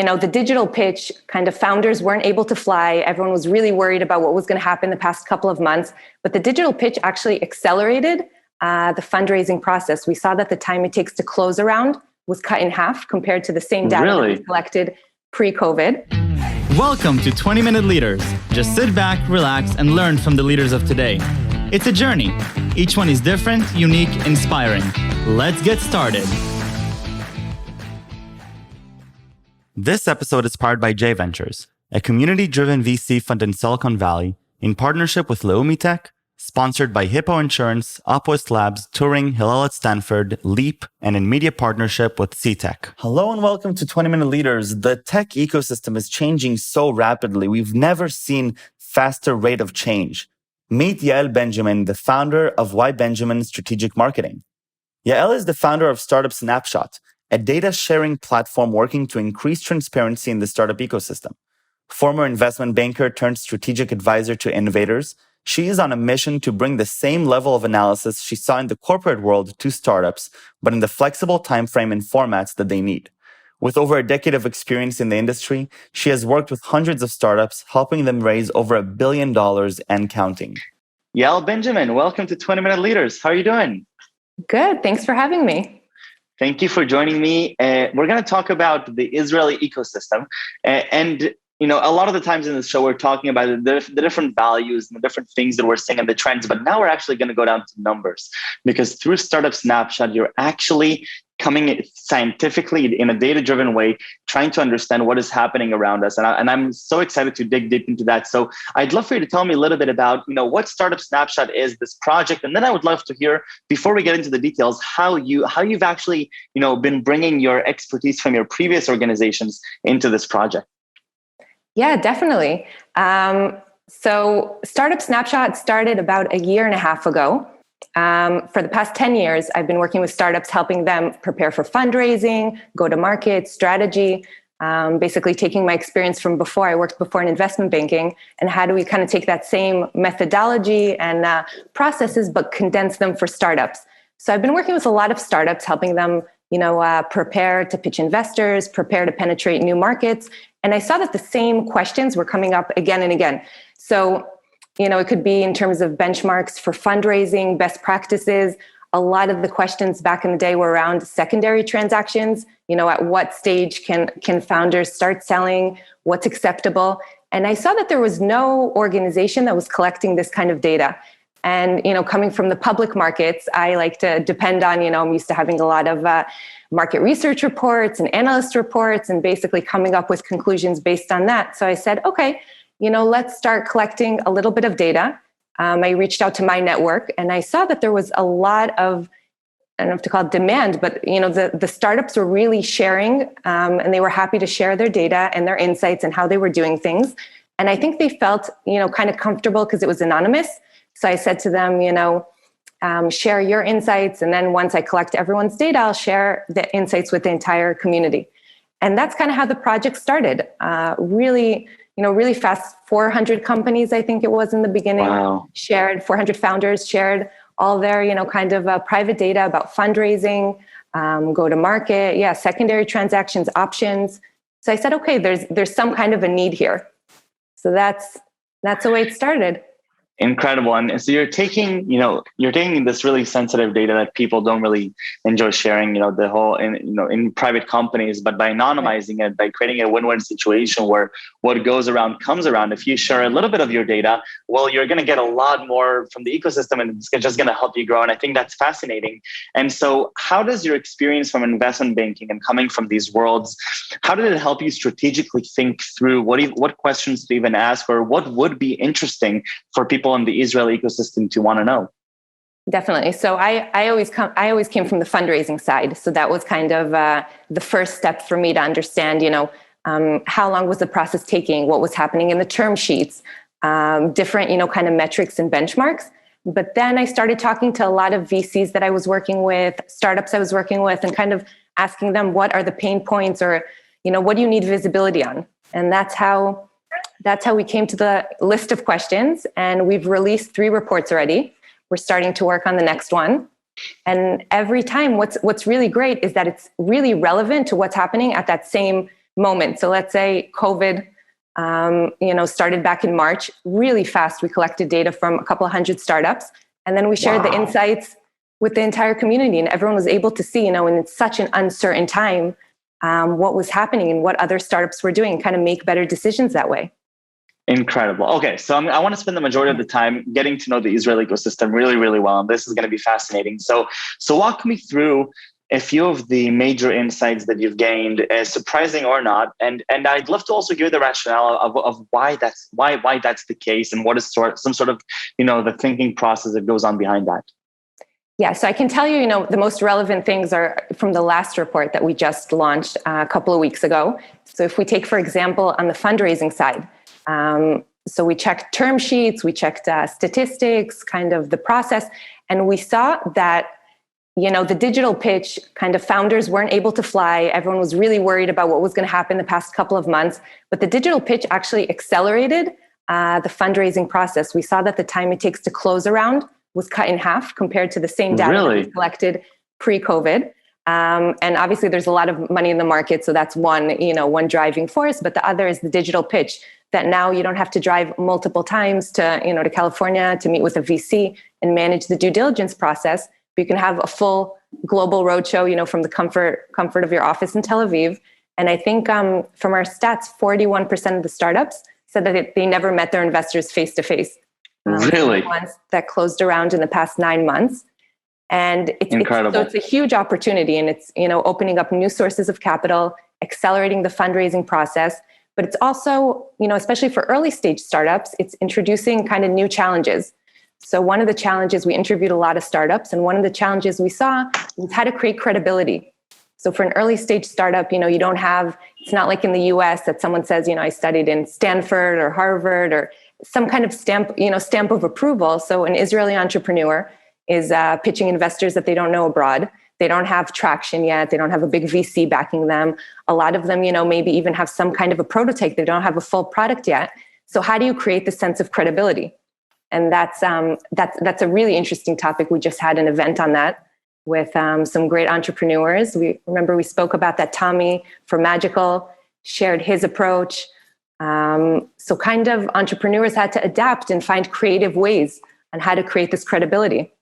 the digital pitch, kind of founders weren't able to fly. Everyone was really worried about what was going to happen the past couple of months. But the digital pitch actually accelerated the fundraising process. We saw that the time it takes to close a round was cut in half compared to the same data that was collected pre-COVID. Welcome to 20-Minute Leaders. Just sit back, relax, and learn from the leaders of today. It's a journey. Each one is different, unique, inspiring. Let's get started. This episode is powered by J Ventures, a community-driven VC fund in Silicon Valley in partnership with Leumi Tech, sponsored by Hippo Insurance, Opwest Labs, Turing, Hillel at Stanford, Leap, and in media partnership with CTech. Hello and welcome to 20-Minute Leaders. The tech ecosystem is changing so rapidly. We've never seen faster rate of change. Meet Y.Benjamin, the founder of Y.Benjamin Strategic Marketing. Yael is the founder of Startup Snapshot, a data-sharing platform working to increase transparency in the startup ecosystem. Former investment banker turned strategic advisor to innovators, she is on a mission to bring the same level of analysis she saw in the corporate world to startups, but in the flexible timeframe and formats that they need. With over a decade of experience in the industry, she has worked with hundreds of startups, helping them raise over $1 billion and counting. Y.Benjamin, welcome to 20-Minute Leaders. How are you doing? Good. Thanks for having me. Thank you for joining me. We're going to talk about the Israeli ecosystem. A lot of the times in the show, we're talking about the different values and the different things that we're seeing and the trends. But now we're actually going to go down to numbers, because through Startup Snapshot, you're actually coming scientifically in a data-driven way, trying to understand what is happening around us. And I'm so excited to dig deep into that. So I'd love for you to tell me a little bit about, what Startup Snapshot is, this project. And then I would love to hear, before we get into the details, how you've actually, been bringing your expertise from your previous organizations into this project. Yeah, definitely. So Startup Snapshot started about a year and a half ago. For the past 10 years, I've been working with startups, helping them prepare for fundraising, go-to-market, strategy, basically taking my experience from before. I worked before in investment banking, and how do we kind of take that same methodology and processes, but condense them for startups. So I've been working with a lot of startups, helping them prepare to pitch investors, prepare to penetrate new markets. And I saw that the same questions were coming up again and again. So, it could be in terms of benchmarks for fundraising, best practices. A lot of the questions back in the day were around secondary transactions. At what stage can founders start selling? What's acceptable? And I saw that there was no organization that was collecting this kind of data. And, coming from the public markets, I like to depend on, I'm used to having a lot of market research reports and analyst reports and basically coming up with conclusions based on that. So I said, okay, let's start collecting a little bit of data. I reached out to my network and I saw that there was a lot of, I don't know if to call it demand, but, the startups were really sharing and they were happy to share their data and their insights and how they were doing things. And I think they felt, kind of comfortable because it was anonymous. So I said to them, share your insights. And then once I collect everyone's data, I'll share the insights with the entire community. And that's kind of how the project started. Really fast. 400 companies, I think it was in the beginning, shared, 400 founders shared all their, private data about fundraising, go to market, secondary transactions, options. So I said, okay, there's some kind of a need here. So that's the way it started. Incredible. And so you're taking this really sensitive data that people don't really enjoy sharing, the whole in private companies, but by anonymizing it, by creating a win-win situation where what goes around comes around. If you share a little bit of your data, well, you're going to get a lot more from the ecosystem, and it's just going to help you grow. And I think that's fascinating. And so how does your experience from investment banking and coming from these worlds, how did it help you strategically think through what questions to even ask, or what would be interesting for people in the Israeli ecosystem to want to know? Definitely. So I always came from the fundraising side. So that was kind of the first step for me to understand, how long was the process taking, what was happening in the term sheets, different, kind of metrics and benchmarks. But then I started talking to a lot of VCs that I was working with, startups I was working with, and kind of asking them, what are the pain points, or, what do you need visibility on? And that's how we came to the list of questions, and we've released 3 reports already. We're starting to work on the next one. And every time, what's really great is that it's really relevant to what's happening at that same moment. So let's say COVID, started back in March, really fast. We collected data from a couple of hundred startups, and then we shared the insights with the entire community, and everyone was able to see, in such an uncertain time, what was happening and what other startups were doing, and kind of make better decisions that way. Incredible. Okay, so I want to spend the majority of the time getting to know the Israel ecosystem really, really well, and this is going to be fascinating. So walk me through a few of the major insights that you've gained, surprising or not, and I'd love to also give the rationale of why that's the case, and what is some sort of the thinking process that goes on behind that. Yeah, so I can tell you, the most relevant things are from the last report that we just launched a couple of weeks ago. So if we take, for example, on the fundraising side, so we checked term sheets, we checked statistics, kind of the process, and we saw that, the digital pitch, kind of founders weren't able to fly. Everyone was really worried about what was going to happen the past couple of months, but the digital pitch actually accelerated the fundraising process. We saw that the time it takes to close a round was cut in half compared to the same data that we collected pre-COVID. And obviously there's a lot of money in the market. So that's one driving force, but the other is the digital pitch, that now you don't have to drive multiple times to California to meet with a VC and manage the due diligence process. But you can have a full global roadshow, from the comfort of your office in Tel Aviv. And I think from our stats, 41% of the startups said that they never met their investors face to face. Really? The ones that closed around in the past 9 months. And it's incredible. So it's a huge opportunity, and it's, opening up new sources of capital, accelerating the fundraising process. But it's also, especially for early stage startups, it's introducing kind of new challenges. So one of the challenges, we interviewed a lot of startups, and one of the challenges we saw was how to create credibility. So for an early stage startup, you don't have, it's not like in the US that someone says, I studied in Stanford or Harvard or some kind of stamp of approval. So an Israeli entrepreneur is pitching investors that they don't know abroad. They don't have traction yet. They don't have a big VC backing them. A lot of them, maybe even have some kind of a prototype. They don't have a full product yet. So how do you create the sense of credibility? And that's a really interesting topic. We just had an event on that with some great entrepreneurs. We spoke about that. Tommy from Magical shared his approach. So kind of entrepreneurs had to adapt and find creative ways on how to create this credibility.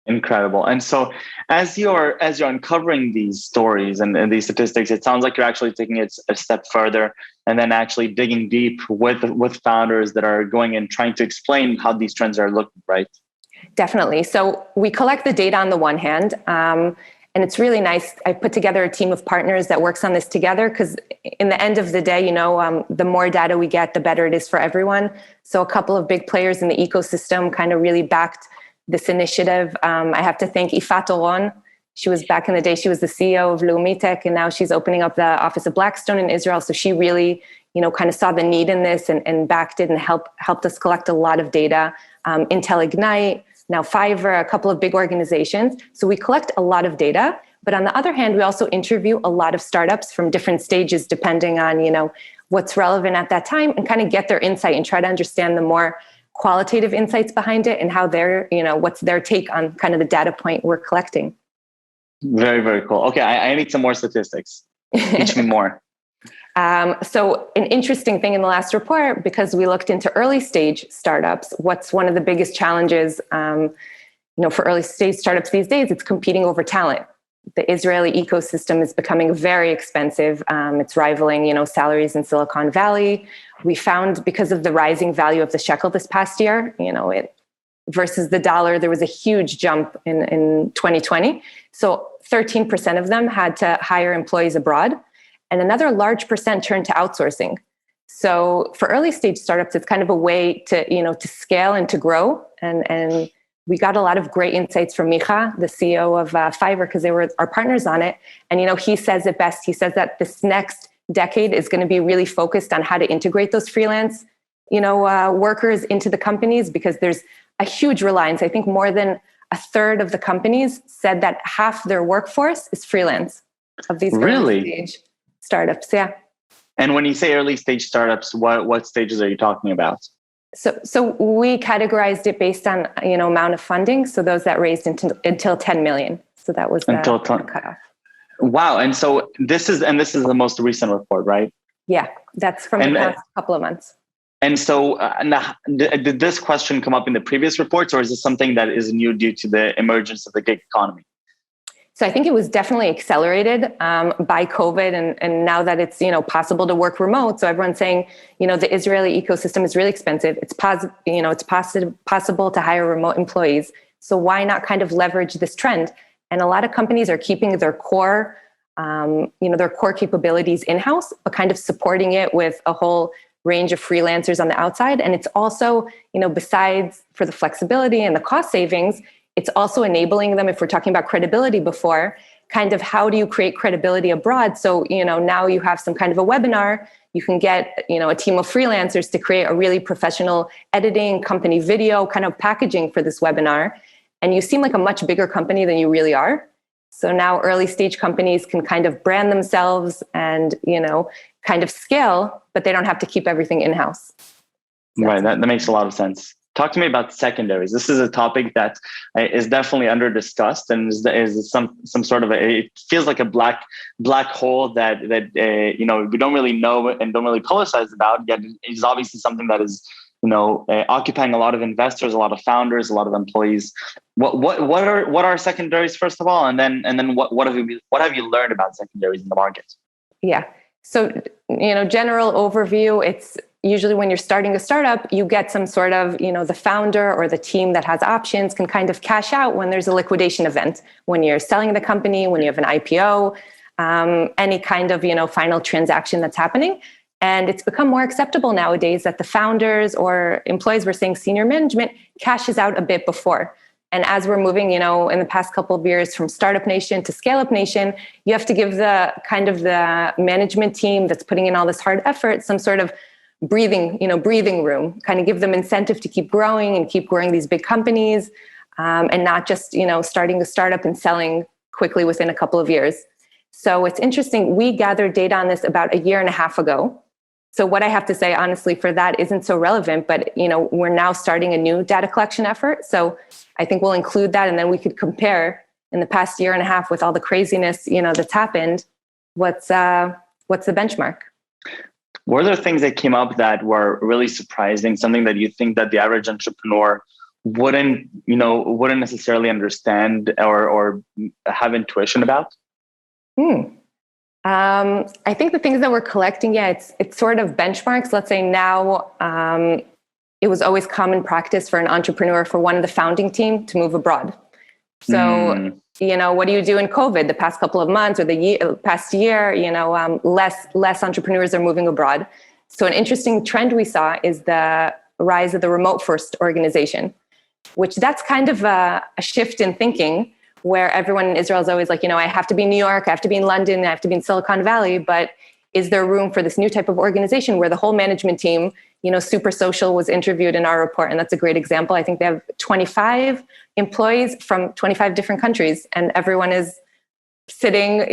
Incredible. And so as you're uncovering these stories and these statistics, it sounds like you're actually taking it a step further and then actually digging deep with founders that are going and trying to explain how these trends are looking, right? Definitely. So we collect the data on the one hand, and it's really nice. I put together a team of partners that works on this together, because in the end of the day, the more data we get, the better it is for everyone. So a couple of big players in the ecosystem kind of really backed this initiative. I have to thank Y.Benjamin. She was back in the day, she was the CEO of Leumitek, and now she's opening up the office of Blackstone in Israel. So she really, kind of saw the need in this and backed it and helped us collect a lot of data. Intel Ignite, now Fiverr, a couple of big organizations. So we collect a lot of data. But on the other hand, we also interview a lot of startups from different stages, depending on, what's relevant at that time, and kind of get their insight and try to understand the more qualitative insights behind it and how they're, what's their take on kind of the data point we're collecting. Very, very cool. Okay, I need some more statistics. Teach me more. So an interesting thing in the last report, because we looked into early stage startups, what's one of the biggest challenges, for early stage startups these days, it's competing over talent. The Israeli ecosystem is becoming very expensive. It's rivaling, salaries in Silicon Valley. We found, because of the rising value of the shekel this past year, it versus the dollar, there was a huge jump in 2020. So 13% of them had to hire employees abroad, and another large percent turned to outsourcing. So for early stage startups, it's kind of a way to, to scale and to grow. And we got a lot of great insights from Micha, the CEO of Fiverr, because they were our partners on it. And, he says it best. He says that this next decade is going to be really focused on how to integrate those freelance, workers into the companies, because there's a huge reliance. I think more than a third of the companies said that half their workforce is freelance of these early stage startups. Yeah. And when you say early stage startups, what stages are you talking about? So we categorized it based on, amount of funding. So those that raised until 10 million. So that was the cutoff. Wow. And so this is the most recent report, right? Yeah, that's from the past couple of months. And so now, did this question come up in the previous reports, or is this something that is new due to the emergence of the gig economy? So I think it was definitely accelerated by COVID, and now that it's possible to work remote. So everyone's saying the Israeli ecosystem is really expensive. It's possible to hire remote employees. So why not kind of leverage this trend? And a lot of companies are keeping their core capabilities in-house, but kind of supporting it with a whole range of freelancers on the outside. And it's also besides for the flexibility and the cost savings, it's also enabling them, if we're talking about credibility before, kind of how do you create credibility abroad? So, now you have some kind of a webinar, you can get, a team of freelancers to create a really professional editing, company video, kind of packaging for this webinar. And you seem like a much bigger company than you really are. So now early stage companies can kind of brand themselves and, kind of scale, but they don't have to keep everything in-house. So right. That makes a lot of sense. Talk to me about secondaries. This is a topic that is definitely under discussed and is some sort of it feels like a black hole that we don't really know and don't really publicize about. Yet it's obviously something that is occupying a lot of investors, a lot of founders, a lot of employees. What are secondaries, first of all, and then what have you learned about secondaries in the market? Yeah. So general overview. It's usually when you're starting a startup, you get some sort of, the founder or the team that has options can kind of cash out when there's a liquidation event, when you're selling the company, when you have an IPO, any kind of, final transaction that's happening. And it's become more acceptable nowadays that the founders or employees, we're saying senior management, cashes out a bit before. And as we're moving, in the past couple of years from Startup Nation to Scale Up Nation, you have to give the management team that's putting in all this hard effort some sort of breathing room, kind of give them incentive to keep growing these big companies, and not just, starting a startup and selling quickly within a couple of years. So it's interesting. We gathered data on this about a year and a half ago. So what I have to say, honestly, for that isn't so relevant, but, we're now starting a new data collection effort. So I think we'll include that. And then we could compare in the past year and a half with all the craziness, that's happened. What's the benchmark? Were there things that came up that were really surprising, something that you think that the average entrepreneur wouldn't necessarily understand or have intuition about? I think the things that we're collecting, it's sort of benchmarks. Let's say now, it was always common practice for an entrepreneur, for one of the founding team to move abroad. So, what do you do in COVID, the past couple of months or past year, less entrepreneurs are moving abroad. So an interesting trend we saw is the rise of the remote first organization, which that's kind of a shift in thinking, where everyone in Israel is always like, I have to be in New York, I have to be in London, I have to be in Silicon Valley. But is there room for this new type of organization where the whole management team, Super Social was interviewed in our report, and that's a great example. I think they have 25 employees from 25 different countries, and everyone's sitting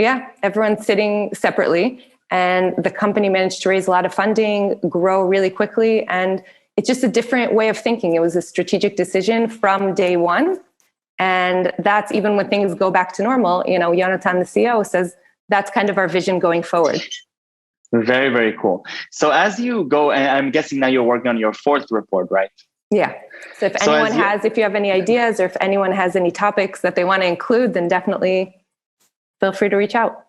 separately. And the company managed to raise a lot of funding, grow really quickly. And it's just a different way of thinking. It was a strategic decision from day one. And that's even when things go back to normal. Yonatan, the CEO, says that's kind of our vision going forward. Very, very cool. So as you go, and I'm guessing now you're working on your fourth report, right? Yeah. So if you have any ideas or if anyone has any topics that they want to include, then definitely feel free to reach out.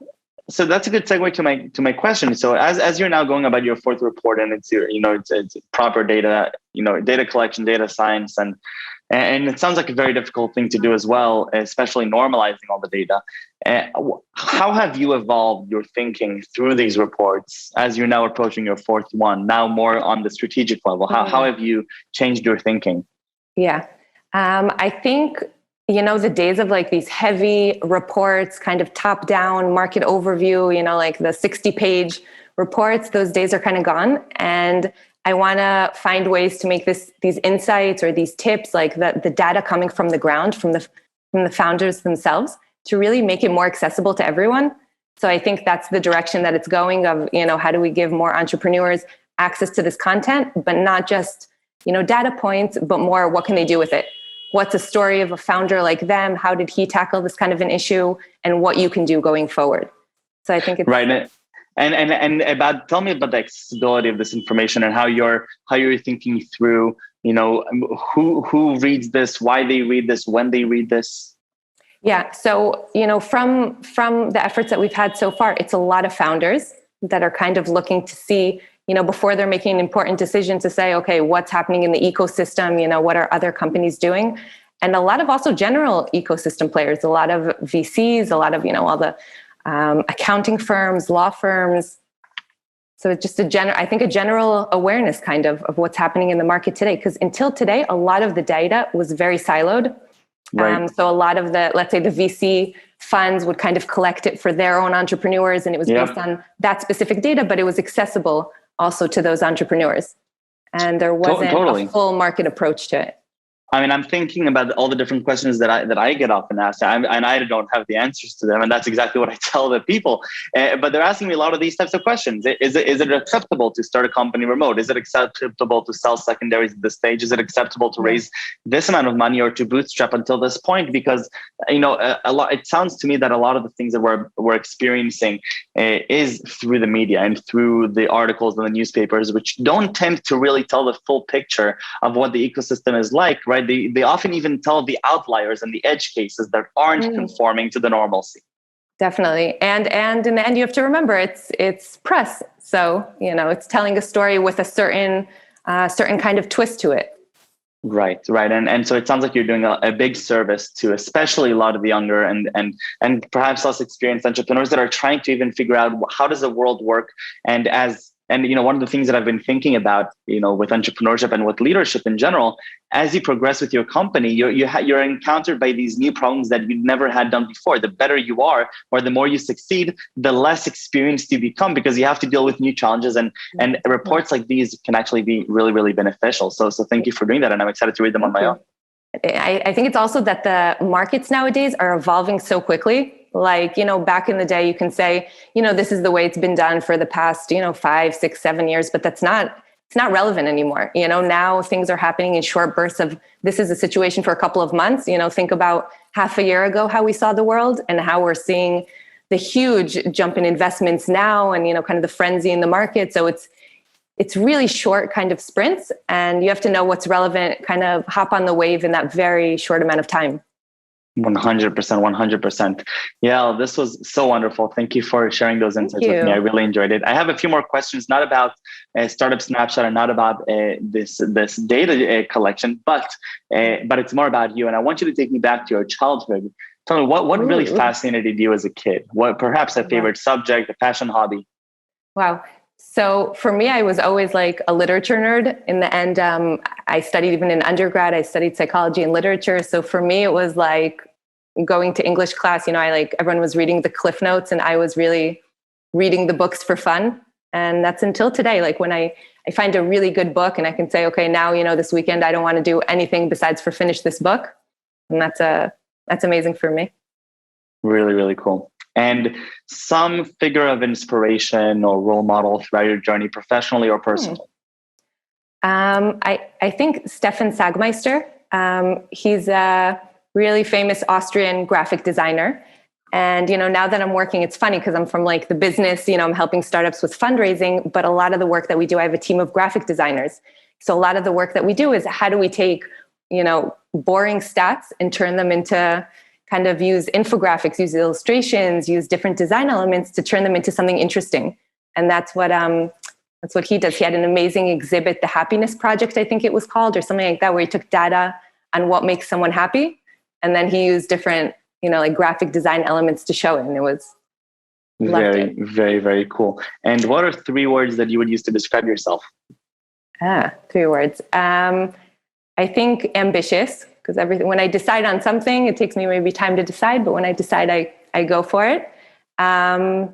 So that's a good segue to my question. So as you're now going about your fourth report, and it's it's proper data, data collection, data science, and it sounds like a very difficult thing to do as well, especially normalizing all the data. How have you evolved your thinking through these reports as you're now approaching your fourth one, now more on the strategic level? How have you changed your thinking? Yeah, I think, the days of like these heavy reports, kind of top down market overview, like the 60-page reports, those days are kind of gone. And I want to find ways to make these insights or these tips, like the data coming from the ground, from the founders themselves, to really make it more accessible to everyone. So I think that's the direction that it's going of, how do we give more entrepreneurs access to this content, but not just, data points, but more what can they do with it? what's a story of a founder like them? How did he tackle this kind of an issue, and what you can do going forward? So I think it's right. And about, tell me about the accessibility of this information and how you're thinking through, who reads this, why they read this, when they read this. Yeah. So, from the efforts that we've had so far, it's a lot of founders that are kind of looking to see, before they're making an important decision, to say, okay, what's happening in the ecosystem? What are other companies doing? And a lot of also general ecosystem players, a lot of VCs, a lot of, all the accounting firms, law firms. So it's just a general awareness kind of what's happening in the market today. Because until today, a lot of the data was very siloed. Right. So a lot of let's say the VC funds would kind of collect it for their own entrepreneurs, and it was based on that specific data, but it was accessible also to those entrepreneurs. And there wasn't a full market approach to it. I mean, I'm thinking about all the different questions that I get often asked, and I don't have the answers to them, and that's exactly what I tell the people. But they're asking me a lot of these types of questions. Is it acceptable to start a company remote? Is it acceptable to sell secondaries at this stage? Is it acceptable to raise this amount of money or to bootstrap until this point? Because a lot. It sounds to me that a lot of the things that we're experiencing is through the media and through the articles in the newspapers, which don't tend to really tell the full picture of what the ecosystem is like, right? They often even tell the outliers and the edge cases that aren't conforming to the normalcy. Definitely. And in the end, you have to remember it's press. So, it's telling a story with a certain kind of twist to it. Right. And so it sounds like you're doing a big service to especially a lot of the younger and perhaps less experienced entrepreneurs that are trying to even figure out how does the world work. And one of the things that I've been thinking about, with entrepreneurship and with leadership in general, as you progress with your company, you're encountered by these new problems that you've never had done before. The better you are, or the more you succeed, the less experienced you become, because you have to deal with new challenges, and reports like these can actually be really, really beneficial. So thank you for doing that. And I'm excited to read them on my own. I think it's also that the markets nowadays are evolving so quickly. Like, back in the day, you can say, this is the way it's been done for the past, 5, 6, 7 years, but it's not relevant anymore. Now things are happening in short bursts of, this is a situation for a couple of months. Think about half a year ago, how we saw the world, and how we're seeing the huge jump in investments now, and, kind of the frenzy in the market. So it's really short kind of sprints, and you have to know what's relevant, kind of hop on the wave in that very short amount of time. 100%. Yeah, this was so wonderful. Thank you for sharing those insights with me. I really enjoyed it. I have a few more questions, not about Startup Snapshot and not about this data collection, but it's more about you. And I want you to take me back to your childhood. Tell me what really fascinated you as a kid. What perhaps a favorite subject, a passion, hobby? Wow. So for me, I was always like a literature nerd. In the end, I studied, even in undergrad, I studied psychology and literature. So for me, it was like going to English class. Everyone was reading the Cliff Notes, and I was really reading the books for fun. And that's until today. Like when I find a really good book and I can say, okay, now, this weekend, I don't want to do anything besides finish this book. And that's amazing for me. Really, really cool. And some figure of inspiration or role model throughout your journey, professionally or personally? I think Stefan Sagmeister. He's a really famous Austrian graphic designer. And, now that I'm working, it's funny because I'm from like the business, I'm helping startups with fundraising, but a lot of the work that we do, I have a team of graphic designers. So a lot of the work that we do is how do we take, boring stats and turn them into kind of use infographics, use illustrations, use different design elements to turn them into something interesting. And that's what he does. He had an amazing exhibit, the Happiness Project, I think it was called, or something like that, where he took data on what makes someone happy. And then he used different, like graphic design elements to show it. And it was very, very, very cool. And what are 3 words that you would use to describe yourself? 3 words. I think ambitious. Because when I decide on something, it takes me maybe time to decide. But when I decide, I go for it. I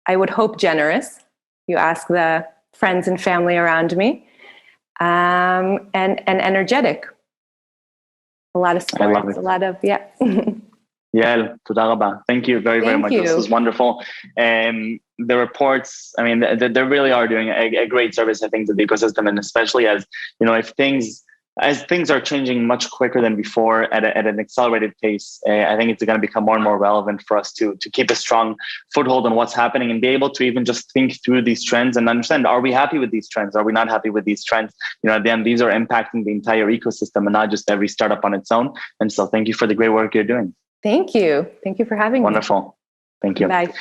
would hope generous. You ask the friends and family around me. And energetic. A lot of sports. A lot of, yeah. Yael, toda rabba. Thank you very, very much. This was wonderful. The reports, they really are doing a great service, I think, to the ecosystem. And especially as, if things as things are changing much quicker than before at an accelerated pace, I think it's going to become more and more relevant for us to keep a strong foothold on what's happening and be able to even just think through these trends and understand, are we happy with these trends? Are we not happy with these trends? At the end, these are impacting the entire ecosystem and not just every startup on its own. And so thank you for the great work you're doing. Thank you. Thank you for having me. Wonderful. Thank you. Bye.